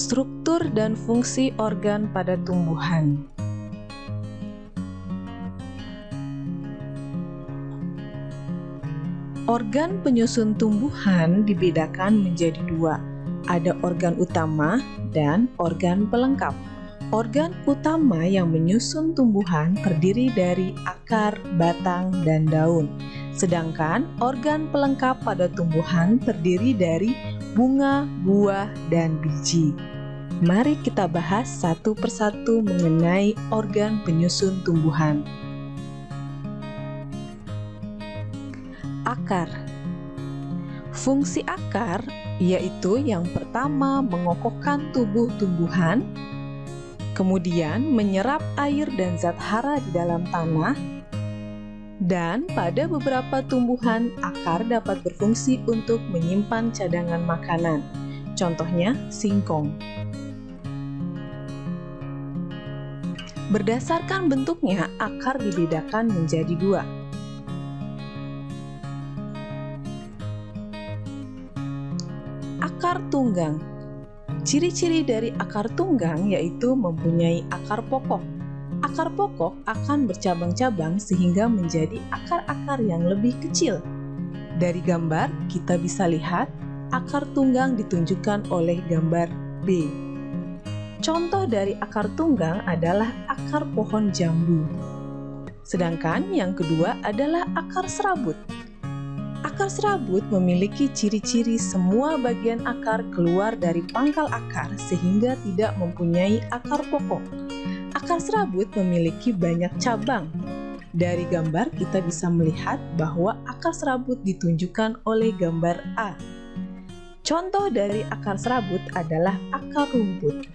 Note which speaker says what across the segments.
Speaker 1: Struktur dan fungsi organ pada tumbuhan. Organ penyusun tumbuhan dibedakan menjadi dua, ada organ utama dan organ pelengkap. Organ utama yang menyusun tumbuhan terdiri dari akar, batang, dan daun. Sedangkan organ pelengkap pada tumbuhan terdiri dari bunga, buah, dan biji. Mari kita bahas satu persatu mengenai organ penyusun tumbuhan. Akar. Fungsi akar yaitu yang pertama mengokohkan tubuh tumbuhan, kemudian menyerap air dan zat hara di dalam tanah, dan pada beberapa tumbuhan akar dapat berfungsi untuk menyimpan cadangan makanan. Contohnya singkong. Berdasarkan bentuknya, akar dibedakan menjadi dua. Akar tunggang. Ciri-ciri dari akar tunggang yaitu mempunyai akar pokok. Akar pokok akan bercabang-cabang sehingga menjadi akar-akar yang lebih kecil. Dari gambar, kita bisa lihat akar tunggang ditunjukkan oleh gambar B. Contoh dari akar tunggang adalah akar pohon jambu. Sedangkan yang kedua adalah akar serabut. Akar serabut memiliki ciri-ciri semua bagian akar keluar dari pangkal akar sehingga tidak mempunyai akar pokok. Akar serabut memiliki banyak cabang. Dari gambar kita bisa melihat bahwa akar serabut ditunjukkan oleh gambar A. Contoh dari akar serabut adalah akar rumput.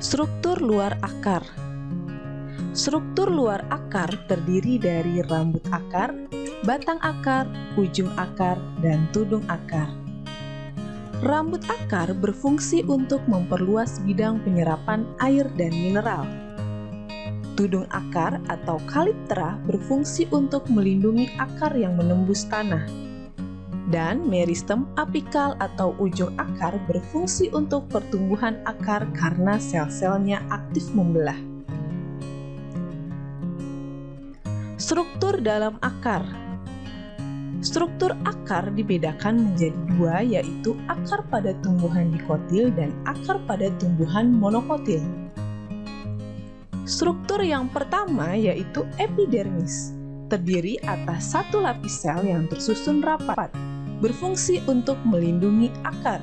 Speaker 1: Struktur luar akar. Struktur luar akar terdiri dari rambut akar, batang akar, ujung akar, dan tudung akar. Rambut akar berfungsi untuk memperluas bidang penyerapan air dan mineral. Tudung akar atau kaliptra berfungsi untuk melindungi akar yang menembus tanah. Dan meristem apikal atau ujung akar berfungsi untuk pertumbuhan akar karena sel-selnya aktif membelah. Struktur dalam akar. Struktur akar dibedakan menjadi dua, yaitu akar pada tumbuhan dikotil dan akar pada tumbuhan monokotil. Struktur yang pertama yaitu epidermis, terdiri atas satu lapis sel yang tersusun rapat, berfungsi untuk melindungi akar.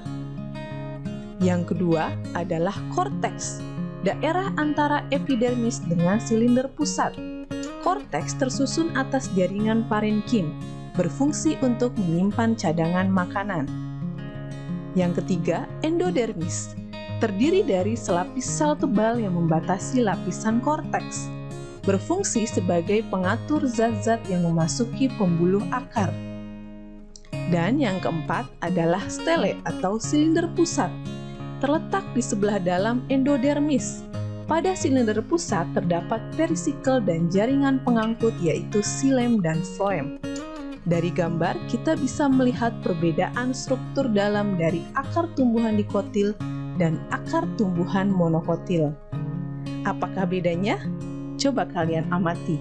Speaker 1: Yang kedua adalah korteks, daerah antara epidermis dengan silinder pusat. Korteks tersusun atas jaringan parenkim, berfungsi untuk menyimpan cadangan makanan. Yang ketiga, endodermis, terdiri dari selapis sel tebal yang membatasi lapisan korteks, berfungsi sebagai pengatur zat-zat yang memasuki pembuluh akar. Dan yang keempat adalah stele atau silinder pusat, terletak di sebelah dalam endodermis. Pada silinder pusat terdapat perisikel dan jaringan pengangkut yaitu xilem dan floem. Dari gambar kita bisa melihat perbedaan struktur dalam dari akar tumbuhan dikotil dan akar tumbuhan monokotil. Apakah bedanya? Coba kalian amati.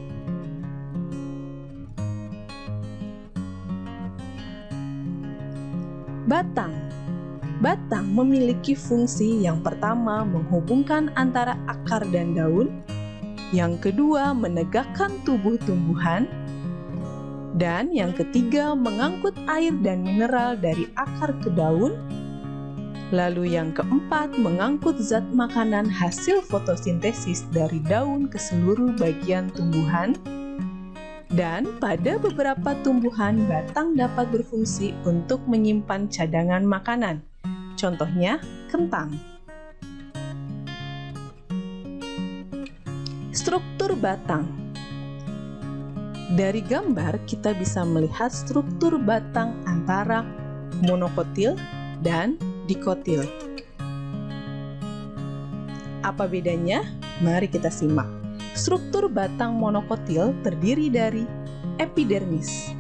Speaker 1: Batang. Batang memiliki fungsi yang pertama menghubungkan antara akar dan daun, yang kedua menegakkan tubuh tumbuhan, dan yang ketiga mengangkut air dan mineral dari akar ke daun, lalu yang keempat mengangkut zat makanan hasil fotosintesis dari daun ke seluruh bagian tumbuhan, dan pada beberapa tumbuhan batang dapat berfungsi untuk menyimpan cadangan makanan. Contohnya, kentang. Struktur batang. Dari gambar kita bisa melihat struktur batang antara monokotil dan dikotil. Apa bedanya? Mari kita simak. Struktur batang monokotil terdiri dari epidermis,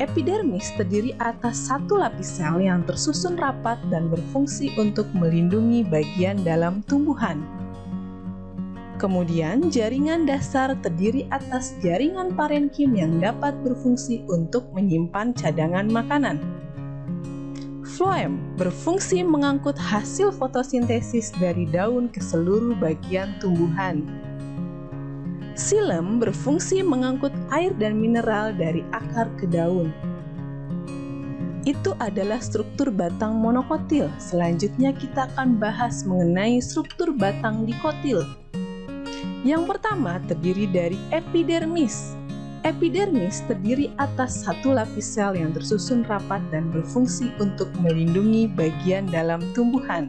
Speaker 1: Epidermis terdiri atas satu lapis sel yang tersusun rapat dan berfungsi untuk melindungi bagian dalam tumbuhan. Kemudian, jaringan dasar terdiri atas jaringan parenkim yang dapat berfungsi untuk menyimpan cadangan makanan. Floem berfungsi mengangkut hasil fotosintesis dari daun ke seluruh bagian tumbuhan. Xilem berfungsi mengangkut air dan mineral dari akar ke daun. Itu adalah struktur batang monokotil. Selanjutnya kita akan bahas mengenai struktur batang dikotil. Yang pertama terdiri dari epidermis. Epidermis terdiri atas satu lapis sel yang tersusun rapat dan berfungsi untuk melindungi bagian dalam tumbuhan.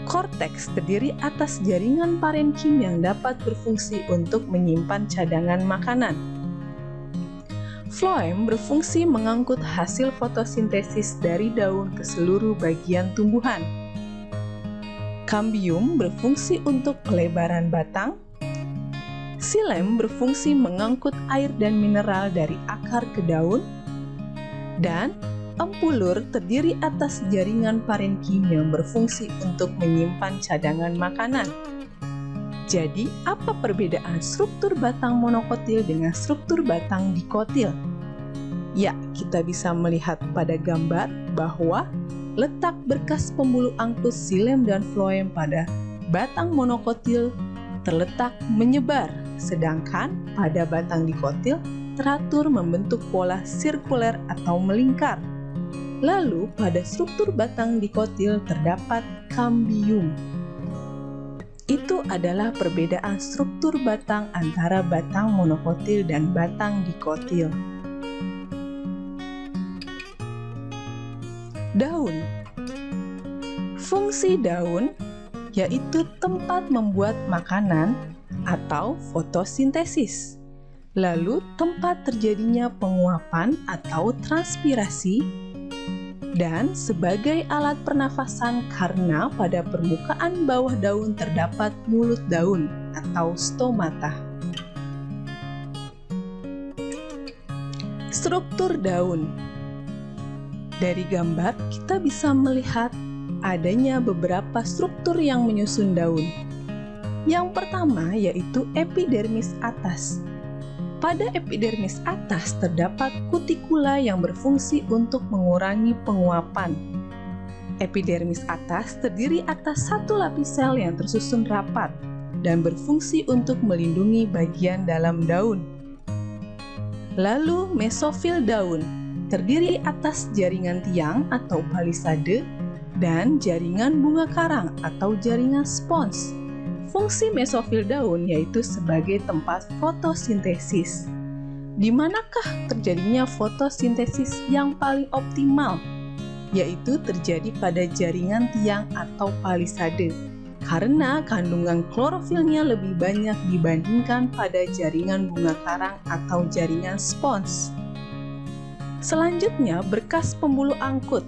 Speaker 1: Korteks terdiri atas jaringan parenkim yang dapat berfungsi untuk menyimpan cadangan makanan. Floem berfungsi mengangkut hasil fotosintesis dari daun ke seluruh bagian tumbuhan. Cambium berfungsi untuk pelebaran batang. Xilem berfungsi mengangkut air dan mineral dari akar ke daun. Dan empulur terdiri atas jaringan parenkim yang berfungsi untuk menyimpan cadangan makanan. Jadi, apa perbedaan struktur batang monokotil dengan struktur batang dikotil? Ya, kita bisa melihat pada gambar bahwa letak berkas pembuluh angkut xilem dan floem pada batang monokotil terletak menyebar, sedangkan pada batang dikotil teratur membentuk pola sirkuler atau melingkar. Lalu, pada struktur batang dikotil terdapat cambium. Itu adalah perbedaan struktur batang antara batang monokotil dan batang dikotil. Daun. Fungsi daun yaitu tempat membuat makanan atau fotosintesis. Lalu, tempat terjadinya penguapan atau transpirasi, dan sebagai alat pernafasan karena pada permukaan bawah daun terdapat mulut daun atau stomata. Struktur daun. Dari gambar kita bisa melihat adanya beberapa struktur yang menyusun daun. Yang pertama yaitu epidermis atas. Pada epidermis atas terdapat kutikula yang berfungsi untuk mengurangi penguapan. Epidermis atas terdiri atas satu lapis sel yang tersusun rapat dan berfungsi untuk melindungi bagian dalam daun. Lalu mesofil daun terdiri atas jaringan tiang atau palisade dan jaringan bunga karang atau jaringan spons. Fungsi mesofil daun yaitu sebagai tempat fotosintesis. Di manakah terjadinya fotosintesis yang paling optimal? Yaitu terjadi pada jaringan tiang atau palisade, karena kandungan klorofilnya lebih banyak dibandingkan pada jaringan bunga karang atau jaringan spons. Selanjutnya, berkas pembuluh angkut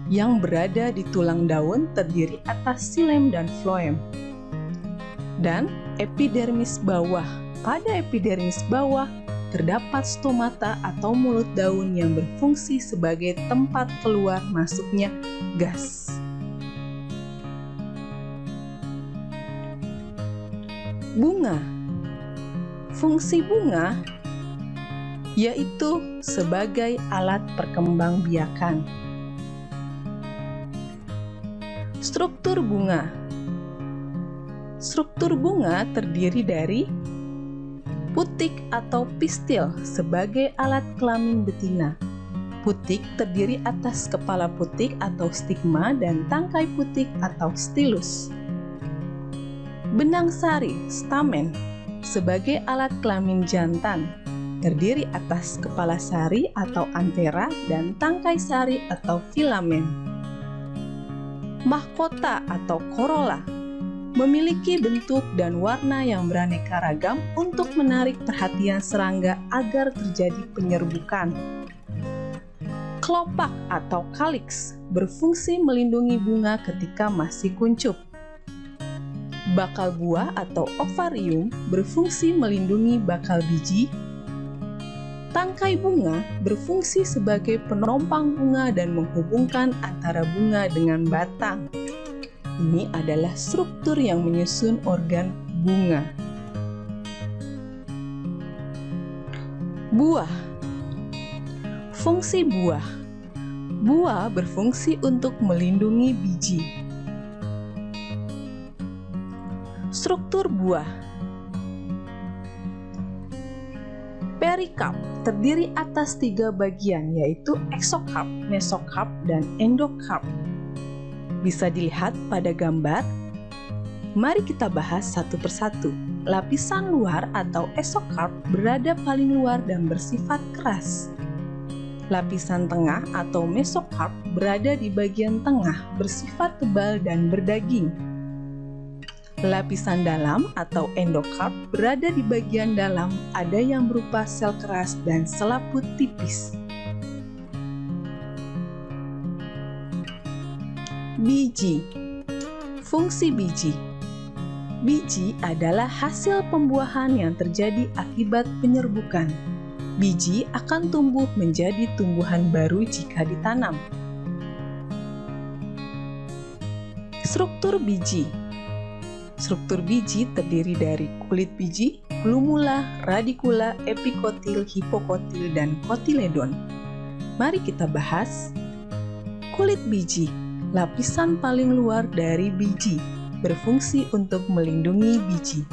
Speaker 1: yang berada di tulang daun terdiri atas xilem dan floem. Dan epidermis bawah. Pada epidermis bawah terdapat stomata atau mulut daun yang berfungsi sebagai tempat keluar masuknya gas. Bunga. Fungsi bunga yaitu sebagai alat perkembangbiakan. Struktur bunga. Struktur bunga terdiri dari putik atau pistil sebagai alat kelamin betina. Putik terdiri atas kepala putik atau stigma dan tangkai putik atau stilus. Benang sari, stamen, sebagai alat kelamin jantan, terdiri atas kepala sari atau antera dan tangkai sari atau filamen. Mahkota atau corolla memiliki bentuk dan warna yang beraneka ragam untuk menarik perhatian serangga agar terjadi penyerbukan. Kelopak atau calyx berfungsi melindungi bunga ketika masih kuncup. Bakal buah atau ovarium berfungsi melindungi bakal biji. Tangkai bunga berfungsi sebagai penopang bunga dan menghubungkan antara bunga dengan batang. Ini adalah struktur yang menyusun organ bunga. Buah. Fungsi buah. Buah berfungsi untuk melindungi biji. Struktur buah. Perikarp terdiri atas 3 bagian, yaitu eksokarp, mesokarp, dan endokarp. Bisa dilihat pada gambar. Mari kita bahas satu persatu. Lapisan luar atau eksokarp berada paling luar dan bersifat keras. Lapisan tengah atau mesokarp berada di bagian tengah, bersifat tebal dan berdaging. Lapisan dalam atau endokarp berada di bagian dalam, ada yang berupa sel keras dan selaput tipis. Biji. Fungsi biji. Biji adalah hasil pembuahan yang terjadi akibat penyerbukan. Biji akan tumbuh menjadi tumbuhan baru jika ditanam. Struktur biji. Struktur biji terdiri dari kulit biji, plumula, radikula, epikotil, hipokotil, dan kotiledon. Mari kita bahas. Kulit biji, lapisan paling luar dari biji, berfungsi untuk melindungi biji.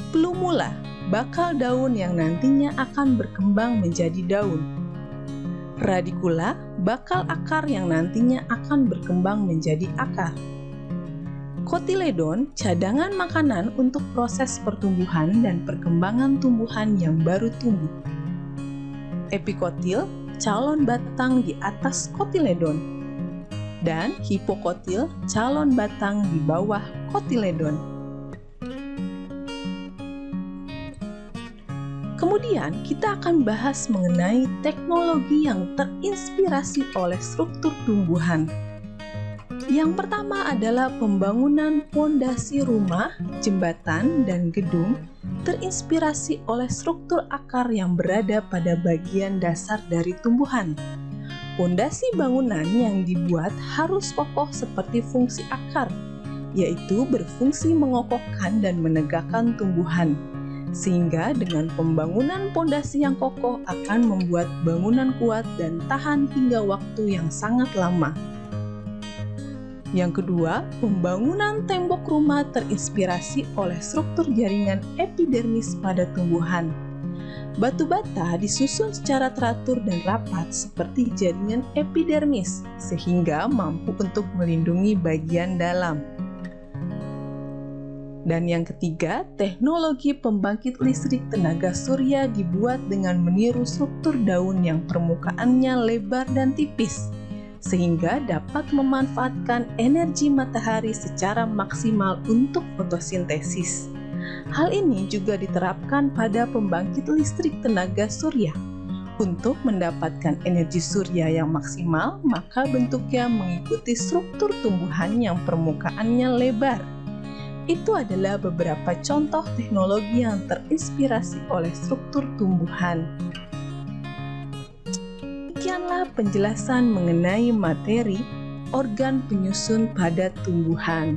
Speaker 1: Plumula, bakal daun yang nantinya akan berkembang menjadi daun. Radikula, bakal akar yang nantinya akan berkembang menjadi akar. Kotiledon, cadangan makanan untuk proses pertumbuhan dan perkembangan tumbuhan yang baru tumbuh. Epikotil, calon batang di atas kotiledon. Dan hipokotil, calon batang di bawah kotiledon. Kemudian kita akan bahas mengenai teknologi yang terinspirasi oleh struktur tumbuhan. Yang pertama adalah pembangunan pondasi rumah, jembatan, dan gedung terinspirasi oleh struktur akar yang berada pada bagian dasar dari tumbuhan. Pondasi bangunan yang dibuat harus kokoh seperti fungsi akar, yaitu berfungsi mengokohkan dan menegakkan tumbuhan. Sehingga dengan pembangunan pondasi yang kokoh akan membuat bangunan kuat dan tahan hingga waktu yang sangat lama. Yang kedua, pembangunan tembok rumah terinspirasi oleh struktur jaringan epidermis pada tumbuhan. Batu bata disusun secara teratur dan rapat seperti jaringan epidermis, sehingga mampu untuk melindungi bagian dalam. Dan yang ketiga, teknologi pembangkit listrik tenaga surya dibuat dengan meniru struktur daun yang permukaannya lebar dan tipis, sehingga dapat memanfaatkan energi matahari secara maksimal untuk fotosintesis. Hal ini juga diterapkan pada pembangkit listrik tenaga surya. Untuk mendapatkan energi surya yang maksimal, maka bentuknya mengikuti struktur tumbuhan yang permukaannya lebar. Itu adalah beberapa contoh teknologi yang terinspirasi oleh struktur tumbuhan. Demikianlah penjelasan mengenai materi organ penyusun pada tumbuhan.